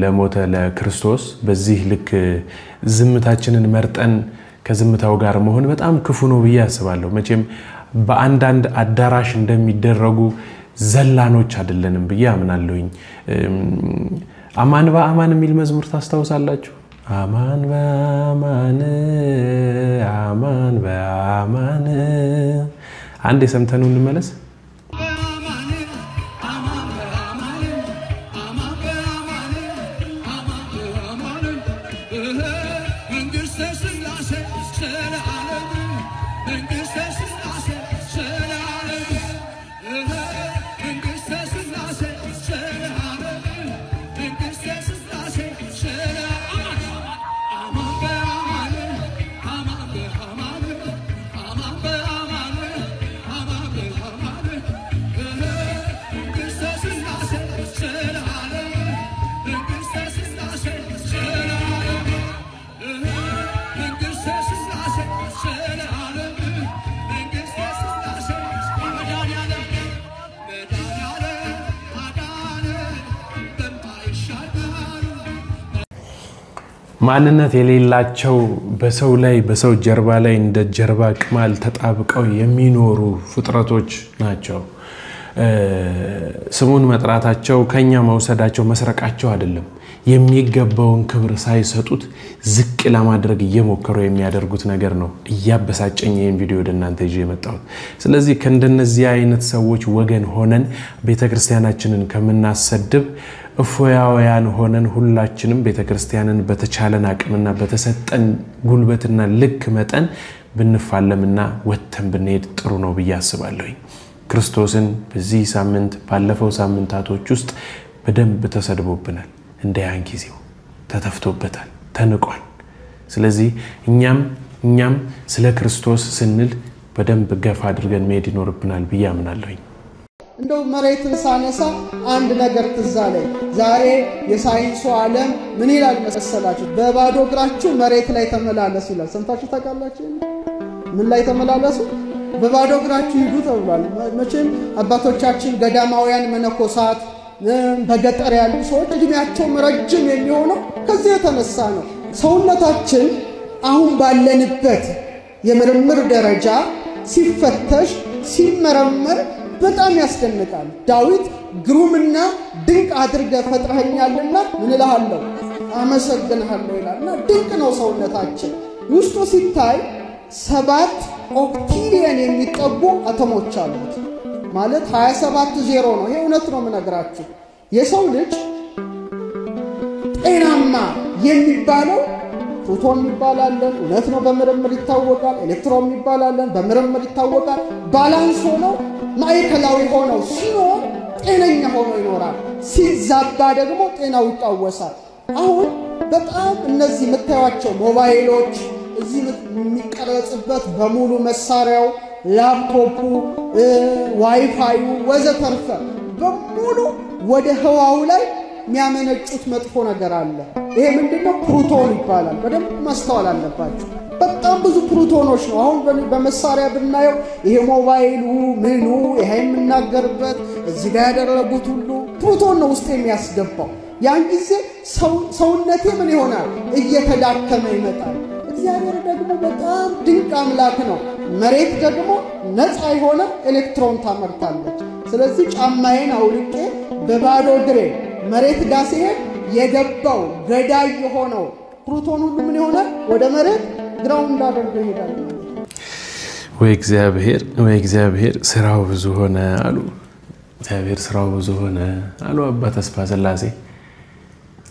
ለሞተ ለክርስቶስ በዚህ ልክ ዝምታችንን መርጠን ከዝምታው ጋር መሆን በጣም ክፉ ነው ብዬ አስባለሁ መቼም በአንዳንድ አዳራሽ እንደሚደረጉ ዘላኖች አይደለንም ብዬ አምናለሁኝ አማን በአማን የሚል መዝሙር ታስታውሳላችሁ አማን በአማን አማን በአማን አንዴ ሰምተነው እንመለስ መንግስተ ስላሴ ሰላም ማንነት የሌላቸው በሰው ላይ በሰው ጀርባ ላይ እንደ ጀርባ ቅማል ተጣብቀው የሚኖሩ ፍጥረቶች ናቸው። ስሙን መጥራታቸው ከኛ መውሰዳቸው መስረቃቸው አይደለም። የሚገባውን ክብር ሳይሰጡት ዝቅ ለማድረግ እየሞከሩ የሚያደርጉት ነገር ነው እያበሳጨኝ ይሄን ቪዲዮ ወደ እናንተ ይዤ መጣሁት። ስለዚህ ከእንደነዚህ አይነት ሰዎች ወገን ሆነን ቤተክርስቲያናችንን ከምናሰድብ እፎያውያን ሆነን ሁላችንም ቤተክርስቲያንን በተቻለን አቅምና በተሰጠን ጉልበትና ልክ መጠን ብንፋለምና ወተን ብንሄድ ጥሩ ነው ብዬ አስባለሁ። ክርስቶስን በዚህ ሳምንት ባለፈው ሳምንታቶች ውስጥ በደንብ ተሰድቦብናል። እንደ ያን ጊዜው ተተፍቶበታል፣ ተንቋል። ስለዚህ እኛም ስለ ክርስቶስ ስንል በደንብ ገፋ አድርገን መሄድ ይኖርብናል ብዬ አምናለሁ። እንደው መሬትን ሳነሳ አንድ ነገር ትዝ አለኝ። ዛሬ የሳይንሱ ዓለም ምን ይላል መሰላችሁ? በባዶ እግራችሁ መሬት ላይ ተመላለሱ ይላል። ሰምታችሁ ታውቃላችሁ? ምን ላይ ተመላለሱ? በባዶ እግራችሁ ሂዱ ተብሏል። መቼም አባቶቻችን ገዳማውያን መነኮሳት በገጠር ያሉ ሰዎች እድሜያቸው ረጅም የሚሆነው ከዚህ የተነሳ ነው። ሰውነታችን አሁን ባለንበት የምርምር ደረጃ ሲፈተሽ ሲመረመር በጣም ያስደንቃል። ዳዊት ግሩምና ድንቅ አድርገህ ፈጥረኸኛልና ምን እልሃለሁ አመሰግንሃለሁ ይላልና ድንቅ ነው ሰውነታችን። ውስጡ ሲታይ 7 ኦክቲሊየን የሚጠጉ አተሞች አሉት። ማለት 27 ዜሮ ነው። ይሄ እውነት ነው የምነግራችሁ። የሰው ልጅ ጤናማ የሚባለው ፕሮቶን ይባላልን፣ እውነት ነው በምርምር ይታወቃል። ኤሌክትሮን ይባላልን፣ በምርምር ይታወቃል። ባላንስ ሆነው ማዕከላዊ ሆነው ሲኖር ጤነኛ ሆኖ ይኖራል። ሲዛባ ደግሞ ጤናው ይቃወሳል። አሁን በጣም እነዚህ የምታዩቸው ሞባይሎች እዚህ የሚቀረጽበት በሙሉ መሳሪያው ላፕቶፑ ዋይፋዩ ወዘተርፈ በሙሉ ወደ ህዋው ላይ የሚያመነጩት መጥፎ ነገር አለ። ይሄ ምንድነው? ፕሮቶን ይባላል። በደንብ ማስተዋል አለባችሁ። በጣም ብዙ ፕሮቶኖች ነው። አሁን በመሳሪያ ብናየው ይሄ ሞባይሉ ምኑ ይሄ የምናገርበት እዚህ ጋር ያደረጉት ሁሉ ፕሮቶን ነው ውስጥ የሚያስገባው። ያን ጊዜ ሰውነቴ ምን ይሆናል? እየተዳከመ ይመጣል። እግዚአብሔር ደግሞ በጣም ድንቅ አምላክ ነው። መሬት ደግሞ ነፃ የሆነ ኤሌክትሮን ታመርታለች። ስለዚህ ጫማዬን አውልቄ በባዶ እግሬ መሬት ጋር ሲሄድ የገባው ገዳይ የሆነው ፕሮቶን ሁሉ ምን ይሆናል? ወደ መሬት ግራውንድ አድርጎ ይሄዳል። ወይ እግዚአብሔር ስራው ብዙ ሆነ አሉ። እግዚአብሔር ስራው ብዙ ሆነ አሉ አባ ተስፋ ስላሴ።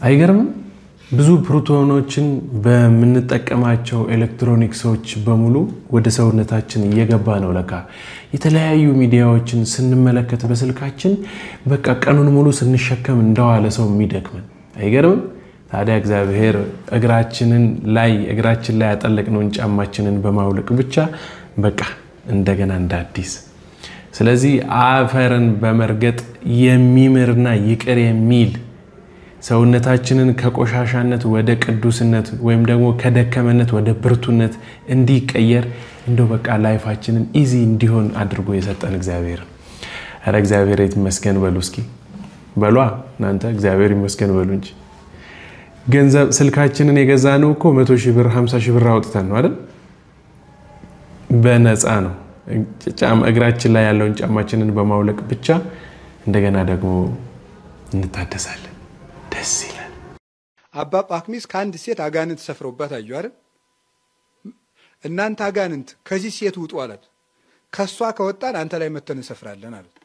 አይገርምም? ብዙ ፕሮቶኖችን በምንጠቀማቸው ኤሌክትሮኒክሶች በሙሉ ወደ ሰውነታችን እየገባ ነው። ለካ የተለያዩ ሚዲያዎችን ስንመለከት በስልካችን በቃ ቀኑን ሙሉ ስንሸከም እንደዋለ ሰው የሚደክመን አይገርምም? ታዲያ እግዚአብሔር እግራችን ላይ ያጠለቅነውን ጫማችንን በማውለቅ ብቻ በቃ እንደገና እንዳዲስ። ስለዚህ አፈርን በመርገጥ የሚምርና ይቅር የሚል ሰውነታችንን ከቆሻሻነት ወደ ቅዱስነት ወይም ደግሞ ከደከመነት ወደ ብርቱነት እንዲቀየር እንደው በቃ ላይፋችንን ኢዚ እንዲሆን አድርጎ የሰጠን እግዚአብሔር። አረ እግዚአብሔር ይመስገን በሉ እስኪ በሏ እናንተ እግዚአብሔር ይመስገን በሉ እንጂ። ገንዘብ ስልካችንን የገዛነው እኮ 100,000 ብር 50,000 ብር አውጥተን ነው አይደል? በነፃ ነው። እግራችን ላይ ያለውን ጫማችንን በማውለቅ ብቻ እንደገና ደግሞ እንታደሳለን። ደስ ይላል። አባ ጳኩሚስ ከአንድ ሴት አጋንንት ሰፍረውባት አዩ አይደል? እናንተ አጋንንት ከዚህ ሴት ውጡ አላት። ከሷ ከወጣን አንተ ላይ መተን እንሰፍራለን አሉት።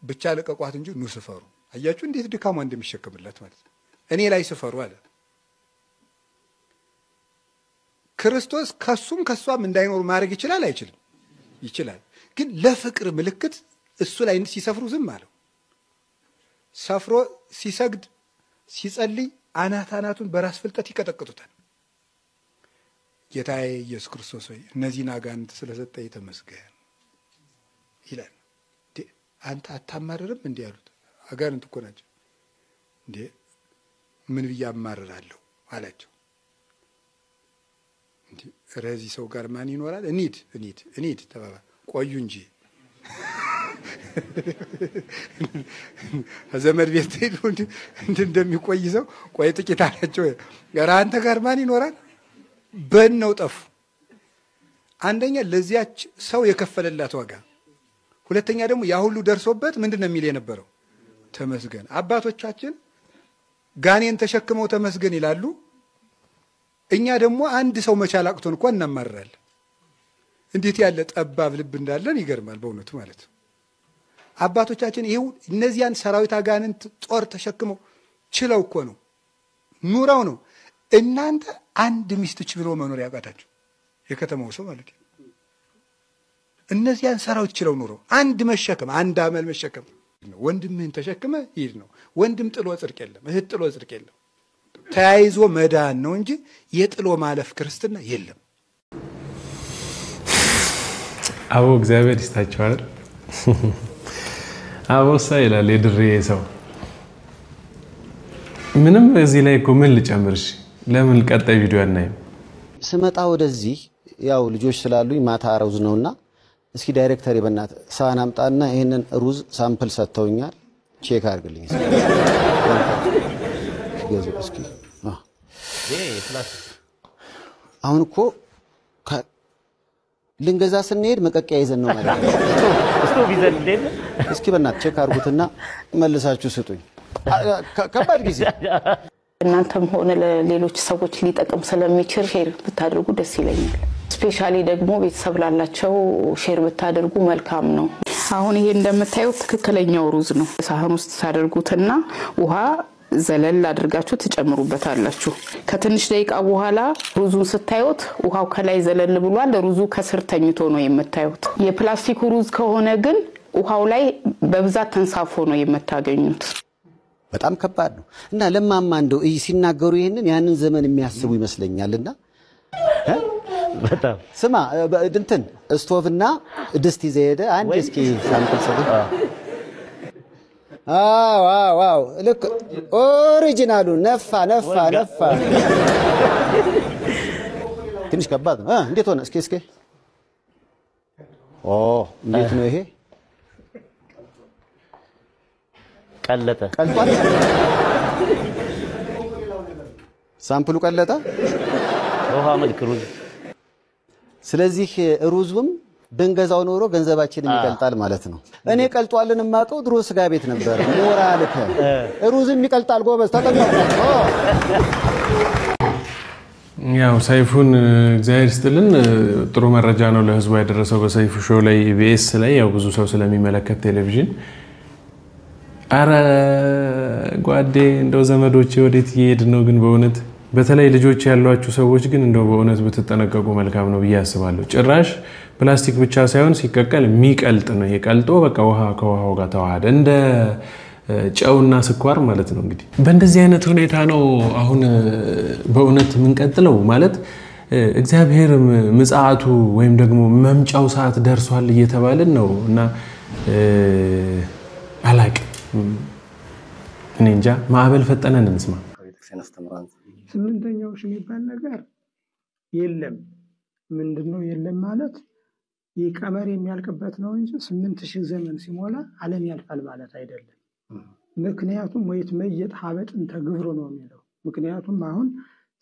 ብቻ ለቀቋት እንጂ ኑ ስፈሩ። አያችሁ እንዴት ድካሟ እንደሚሸከምላት ማለት ነው። እኔ ላይ ስፈሩ አለ። ክርስቶስ ከሱም ከሷም እንዳይኖር ማድረግ ይችላል አይችልም? ይችላል። ግን ለፍቅር ምልክት እሱ ላይ ሲሰፍሩ ዝም አለው። ሰፍሮ ሲሰግድ ሲጸልይ አናቱን በራስ ፍልጠት ይቀጠቅጡታል። ጌታዬ ኢየሱስ ክርስቶስ ሆይ እነዚህን አጋንንት ስለሰጠኝ ተመስገን ይላል። አንተ አታማርርም እንዴ ያሉት። አጋንንት እኮ ናቸው። እንዴ ምን ብዬ አማርራለሁ አላቸው። እንዴ ረዚ ሰው ጋር ማን ይኖራል? እንሂድ ተባባል። ቆዩ እንጂ ዘመድ ቤት ሄዱ እንደሚቆይ ሰው ቆይ ጥቂት አላቸው። ኧረ አንተ ጋር ማን ይኖራል? በነው ጠፉ። አንደኛ ለዚያች ሰው የከፈለላት ዋጋ፣ ሁለተኛ ደግሞ ያ ሁሉ ደርሶበት ምንድነው የሚል የነበረው ተመስገን። አባቶቻችን ጋኔን ተሸክመው ተመስገን ይላሉ። እኛ ደግሞ አንድ ሰው መቻል አቅቶን እንኳን እናማራለን። እንዴት ያለ ጠባብ ልብ እንዳለን ይገርማል በእውነቱ ማለት ነው። አባቶቻችን ይሄው እነዚያን ሰራዊት አጋንንት ጦር ተሸክመው ችለው እኮ ነው ኑረው ነው። እናንተ አንድ ሚስት ችሎ መኖር ያቃታችሁ የከተማው ሰው ማለት ነው። እነዚያን ሰራዊት ችለው ኑረው አንድ መሸከም አንድ አመል መሸከም ነው። ወንድምህን ተሸክመ ይሄድ ነው። ወንድም ጥሎ ጽድቅ የለም፣ እህት ጥሎ ጽድቅ የለም። ተያይዞ መዳን ነው እንጂ የጥሎ ማለፍ ክርስትና የለም። አቦ እግዚአብሔር ይስጣቸዋል። አቦሳ ይላል የድሬ ሰው። ምንም እዚህ ላይ እኮ ምን ልጨምርሽ? ለምን ቀጣይ ቪዲዮ አናይም? ስመጣ ወደዚህ ያው ልጆች ስላሉኝ ማታ ሩዝ ነውና እስኪ ዳይሬክተር ይበናት ሳህን አምጣና ይሄንን ሩዝ ሳምፕል ሰጥተውኛል ቼክ አድርግልኝ እስኪ። አሁን እኮ ልንገዛ ስንሄድ መቀቂያ ይዘን ነው ማለት ነው። እስኪ በእናት ቼክ አድርጉትና መልሳችሁ ስጡኝ። ከባድ ጊዜ እናንተም ሆነ ለሌሎች ሰዎች ሊጠቅም ስለሚችል ሼር ብታደርጉ ደስ ይለኛል። ስፔሻሊ ደግሞ ቤተሰብ ላላቸው ሼር ብታደርጉ መልካም ነው። አሁን ይሄ እንደምታዩት ትክክለኛው ሩዝ ነው። ሳህን ውስጥ ታደርጉትና ውሃ ዘለል አድርጋችሁ ትጨምሩበታላችሁ። ከትንሽ ደቂቃ በኋላ ሩዙን ስታዩት ውሃው ከላይ ዘለል ብሏል፣ ሩዙ ከስር ተኝቶ ነው የምታዩት። የፕላስቲክ ሩዝ ከሆነ ግን ውሃው ላይ በብዛት ተንሳፎ ነው የምታገኙት። በጣም ከባድ ነው እና ለማማ እንደው ሲናገሩ ይሄንን ያንን ዘመን የሚያስቡ ይመስለኛልና በጣም ስማ እንትን ስቶቭና ድስት ይዘህ ሄደ አንድ እስኪ ሳምፕል ሰጥ። ዋው ልክ ኦሪጂናሉ ነፋ። ትንሽ ከባድ ነው። እንዴት ሆነ? እስኪ እንዴት ነው ይሄ? ቀልጧል። ሳምፕሉ ቀለጠ። ውሃ መልክ ሩዝ። ስለዚህ ሩዙም ብንገዛው ኖሮ ገንዘባችንን ይቀልጣል ማለት ነው። እኔ ቀልጧልን ማቀው ድሮ ስጋ ቤት ነበር። ሞራልከ ሩዝም ይቀልጣል ጎበዝ ተጠቀሙ። ያው ሰይፉን እግዚአብሔር ይስጥልን ጥሩ መረጃ ነው ለህዝቡ ያደረሰው በሰይፉ ሾው ላይ ኢቢኤስ ላይ ያው ብዙ ሰው ስለሚመለከት ቴሌቪዥን። አረ ጓዴ እንደው ዘመዶቼ ወዴት እየሄድ ነው ግን በእውነት በተለይ ልጆች ያሏችሁ ሰዎች ግን እንደው በእውነት ብትጠነቀቁ መልካም ነው ብዬ አስባለሁ። ጭራሽ ፕላስቲክ ብቻ ሳይሆን ሲቀቀል የሚቀልጥ ነው። የቀልጦ በቃ ውሃ ከውሃው ጋር ተዋሃደ እንደ ጨውና ስኳር ማለት ነው። እንግዲህ በእንደዚህ አይነት ሁኔታ ነው አሁን በእውነት የምንቀጥለው ማለት እግዚአብሔር ምጽአቱ ወይም ደግሞ መምጫው ሰዓት ደርሷል እየተባለን ነው እና አላቅ እኔ እንጃ ማዕበል ፈጠነን እንስማ። ስምንተኛው ሺህ የሚባል ነገር የለም። ምንድነው የለም ማለት የቀመር የሚያልቅበት ነው እንጂ 8000 ዘመን ሲሞላ ዓለም ያልፋል ማለት አይደለም። ምክንያቱም ወይት መየጥ ሀበጥን ተግብሮ ነው የሚለው። ምክንያቱም አሁን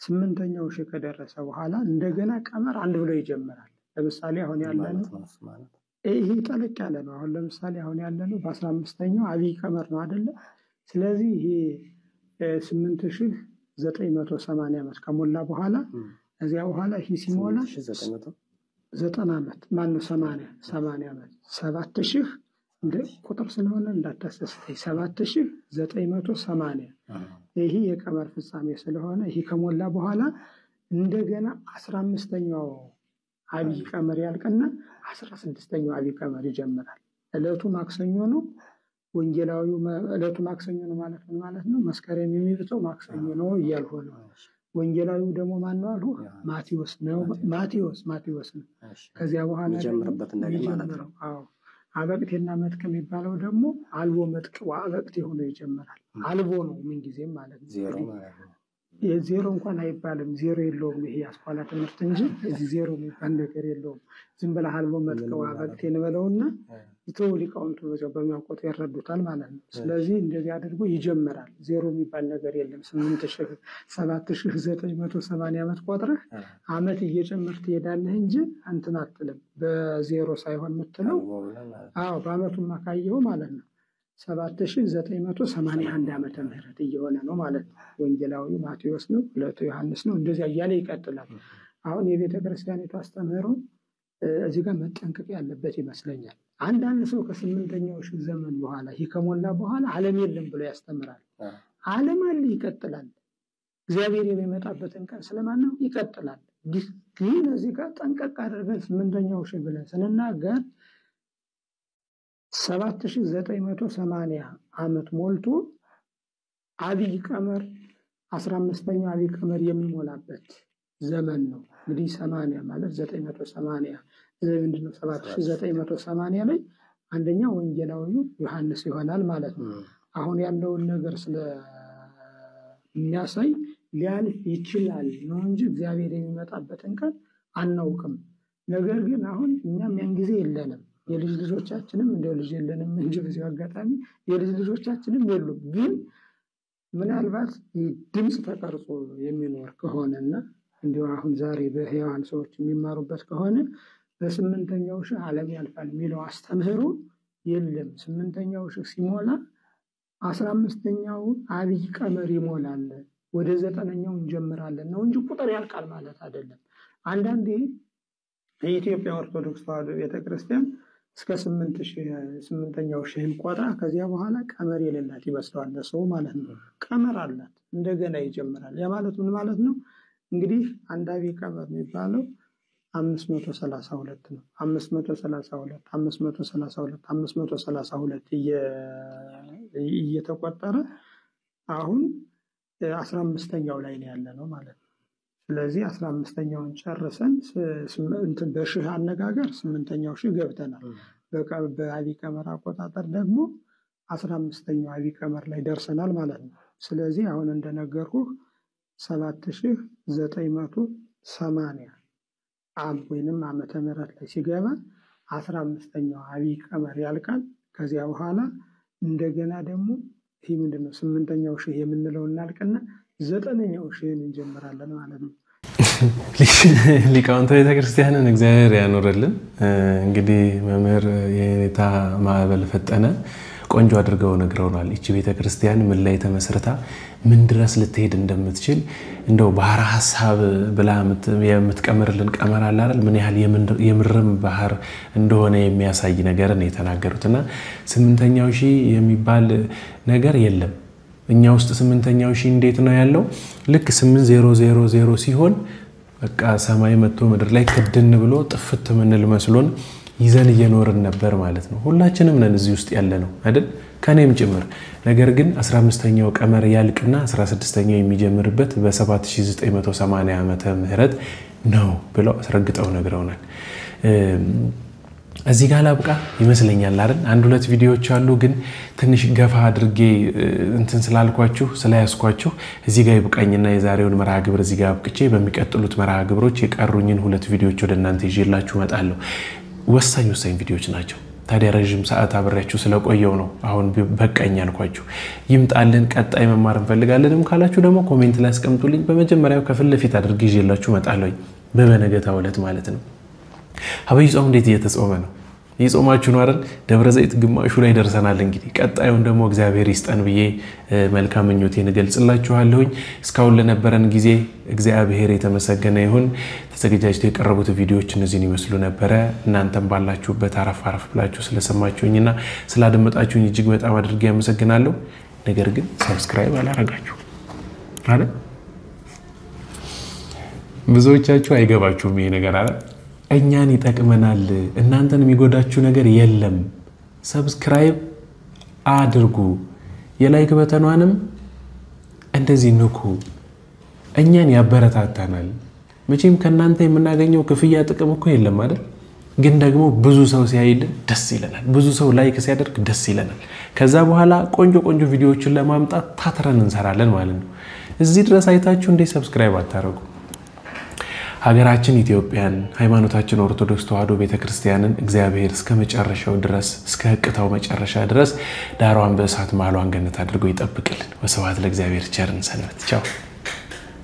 8ኛው ሺህ ከደረሰ በኋላ እንደገና ቀመር አንድ ብሎ ይጀምራል። ለምሳሌ አሁን ያለነው ይሄ ጠለቅ ያለ ነው። አሁን ለምሳሌ አሁን ያለነው በ15ኛው አብይ ቀመር ነው አይደለ? ስለዚህ ይሄ 8980 ዓመት ከሞላ በኋላ እዚያ በኋላ ይሄ ሲሞላ 90 ዓመት ማነው 80 ዓመት 7000 እንደ ቁጥር ስለሆነ እንዳታስተስተይ 7980 ይሄ የቀመር ፍጻሜ ስለሆነ ይሄ ከሞላ በኋላ እንደገና 15ኛው አብይ ቀመር ያልቀና 16ኛው አብይ ቀመር ይጀምራል። እለቱ ማክሰኞ ነው። ወንጌላዊው እለቱ ማክሰኞ ነው ማለት ነው። መስከረም የሚብተው ማክሰኞ ነው እያልሆነ ወንጌላዊው ደግሞ ማን ነው አሉ? ማቴዎስ ነው። ማቴዎስ ነው። ከዚያ በኋላ ጀምርበት እንደገና ማለት ነው። አዎ አበቅቴና መጥቅ የሚባለው ደግሞ አልቦ መጥቅ ወአበቅቴ ሆኖ ይጀምራል። አልቦ ነው ምን ጊዜም ማለት ነው። ዜሮ ማለት ነው። የዜሮ እንኳን አይባልም። ዜሮ የለውም። ይሄ ያስኳላ ትምህርት እንጂ እዚህ ዜሮ የሚባል ነገር የለውም። ዝም ብለህ አልቦ መጥቅ ወአበቅቴ እንበለውና ይተው ሊቃውንቱ በዛው በሚያውቁት ያረዱታል ማለት ነው። ስለዚህ እንደዚህ አድርጎ ይጀምራል። ዜሮ የሚባል ነገር የለም። 7980 ዓመት ቆጥረህ ዓመት እየጨመርክ ትሄዳለህ እንጂ እንትን አትልም። በዜሮ ሳይሆን የምትለው በዓመቱማ ካየኸው ማለት ነው 7981 ዓመተ ምህረት እየሆነ ነው ማለት ነው። ወንጌላዊ ማቴዎስ ነው፣ ዕለቱ ዮሐንስ ነው። እንደዚያ እያለ ይቀጥላል። አሁን የቤተ ክርስቲያኒቱ አስተምህሮ እዚህ ጋር መጠንቀቅ ያለበት ይመስለኛል። አንዳንድ ሰው ከ8ኛው ሺህ ዘመን በኋላ ይህ ከሞላ በኋላ ዓለም የለም ብሎ ያስተምራል። ዓለም አለ፣ ይቀጥላል። እግዚአብሔር የሚመጣበትን ቀን ስለማነው ይቀጥላል። ግን እዚህ ጋር ጠንቀቅ አድርገን 8ኛው ሺህ ብለን ስንናገር 7980 ዓመት ሞልቶ አብይ ቀመር 15ኛው አብይ ቀመር የሚሞላበት ዘመን ነው። እንግዲህ 80 ማለት 980 ምንድነው? 7980 ላይ አንደኛ ወንጌላዊው ዮሐንስ ይሆናል ማለት ነው። አሁን ያለውን ነገር ስለሚያሳይ ሊያልፍ ይችላል ነው እንጂ እግዚአብሔር የሚመጣበትን ቀን አናውቅም። ነገር ግን አሁን እኛም ያን ጊዜ የለንም፣ የልጅ ልጆቻችንም እንደው ልጅ የለንም እንጂ በዚህ አጋጣሚ የልጅ ልጆቻችንም የሉም። ግን ምናልባት ድምጽ ተቀርጾ የሚኖር ከሆነና እንዲሁ አሁን ዛሬ በሕያዋን ሰዎች የሚማሩበት ከሆነ በ8ኛው ሺህ ዓለም ያልፋል የሚለው አስተምህሮ የለም። 8ኛው ሺህ ሲሞላ 15ኛው አብይ ቀመር ይሞላል፣ ወደ 9ኛው እንጀምራለን ነው እንጂ ቁጥር ያልቃል ማለት አይደለም። አንዳንዴ የኢትዮጵያ ኦርቶዶክስ ተዋሕዶ ቤተክርስቲያን እስከ 8ኛው ሺህን ቆጥራ ከዚያ በኋላ ቀመር የሌላት ይመስለዋል ሰው ማለት ነው። ቀመር አላት፣ እንደገና ይጀምራል። ያ ማለት ምን ማለት ነው? እንግዲህ አንድ አብይ ቀመር የሚባለው 532 ነው። 532 እየተቆጠረ አሁን 15ኛው ላይ ነው ያለ ነው ማለት ነው። ስለዚህ 15ኛውን ጨርሰን በሺህ አነጋገር 8ኛው ሺህ ገብተናል። በአብይ ቀመር አቆጣጠር ደግሞ 15ኛው አብይ ቀመር ላይ ደርሰናል ማለት ነው። ስለዚህ አሁን እንደነገርኩህ 7980 ወይንም ዓመተ ምህረት ላይ ሲገባ 15ኛው አብይ ቀመር ያልቃል። ከዚያ በኋላ እንደገና ደግሞ ይህ ምንድነው 8ኛው ሺህ የምንለው እናልቅና 9ኛው ሺህን እንጀምራለን ማለት ነው። ሊቃውንተ ቤተክርስቲያንን እግዚአብሔር ያኖርልን። እንግዲህ መምህር የኔታ ማዕበል ፈጠነ ቆንጆ አድርገው ነግረውናል። እቺ ቤተክርስቲያን ምን ላይ ተመስርታ ምን ድረስ ልትሄድ እንደምትችል እንደው ባህር ሐሳብ ብላ የምትቀመርልን ቀመር አለ አይደል? ምን ያህል የምርም ባህር እንደሆነ የሚያሳይ ነገር ነው የተናገሩትና 8ኛው ሺህ የሚባል ነገር የለም እኛ ውስጥ። 8ኛው ሺህ እንዴት ነው ያለው? ልክ 8000 ሲሆን በቃ ሰማይ መጥቶ ምድር ላይ ክድን ብሎ ጥፍት ምንል መስሎን ይዘን እየኖርን ነበር ማለት ነው። ሁላችንም ነን እዚህ ውስጥ ያለ ነው አይደል? ከኔም ጭምር። ነገር ግን 15ኛው ቀመር ያልቅና 16ኛው የሚጀምርበት በ7980 ዓመተ ምህረት ነው ብለው አስረግጠው ነግረውናል። እዚህ ጋር ላብቃ ይመስለኛል አይደል? አንድ ሁለት ቪዲዮዎች አሉ፣ ግን ትንሽ ገፋ አድርጌ እንትን ስላልኳችሁ ስላያስኳችሁ እዚህ ጋር ይብቃኝና የዛሬውን መርሃ ግብር እዚህ ጋር አብቅቼ በሚቀጥሉት መርሃ ግብሮች የቀሩኝን ሁለት ቪዲዮዎች ወደ እናንተ ይዤላችሁ እመጣለሁ። ወሳኝ ቪዲዮዎች ናቸው። ታዲያ ረጅም ሰዓት አብሬያችሁ ስለቆየው ነው አሁን በቃኝ ያልኳችሁ። ይምጣልን፣ ቀጣይ መማር እንፈልጋለንም ካላችሁ ደግሞ ኮሜንት ላይ አስቀምጡልኝ። በመጀመሪያው ከፊት ለፊት አድርጌ ይዤላችሁ እመጣለሁ፣ በበነገታው ዕለት ማለት ነው። አብይ ጾም እንዴት እየተጾመ ነው? ይጾማችሁ ነው አይደል? ደብረ ዘይት ግማሹ ላይ ደርሰናል። እንግዲህ ቀጣዩን ደግሞ እግዚአብሔር ይስጠን ብዬ መልካም ምኞቴን እገልጽላችኋለሁኝ። እስካሁን ለነበረን ጊዜ እግዚአብሔር የተመሰገነ ይሁን። ተዘጋጅተው የቀረቡት ቪዲዮዎች እነዚህን ይመስሉ ነበረ። እናንተም ባላችሁበት አረፍ ብላችሁ ስለሰማችሁኝና ስላደመጣችሁኝ እጅግ በጣም አድርጌ አመሰግናለሁ። ነገር ግን ሰብስክራይብ አላረጋችሁ አይደል? ብዙዎቻችሁ አይገባችሁም ይሄ ነገር አይደል? እኛን ይጠቅመናል፣ እናንተን የሚጎዳችሁ ነገር የለም። ሰብስክራይብ አድርጉ፣ የላይክ በተኗንም እንደዚህ ንኩ። እኛን ያበረታታናል። መቼም ከናንተ የምናገኘው ክፍያ ጥቅም እኮ የለም አይደል? ግን ደግሞ ብዙ ሰው ሲያይልን ደስ ይለናል፣ ብዙ ሰው ላይክ ሲያደርግ ደስ ይለናል። ከዛ በኋላ ቆንጆ ቪዲዮዎችን ለማምጣት ታትረን እንሰራለን ማለት ነው። እዚህ ድረስ አይታችሁ እንዴ ሰብስክራይብ አታረጉ? ሀገራችን ኢትዮጵያን ሃይማኖታችን ኦርቶዶክስ ተዋሕዶ ቤተክርስቲያንን እግዚአብሔር እስከ መጨረሻው ድረስ እስከ ህቅታው መጨረሻ ድረስ ዳሯን በእሳት ማሏን ገነት አድርጎ ይጠብቅልን። ወስብሐት ለእግዚአብሔር። ቸርን ሰንበት። ቻው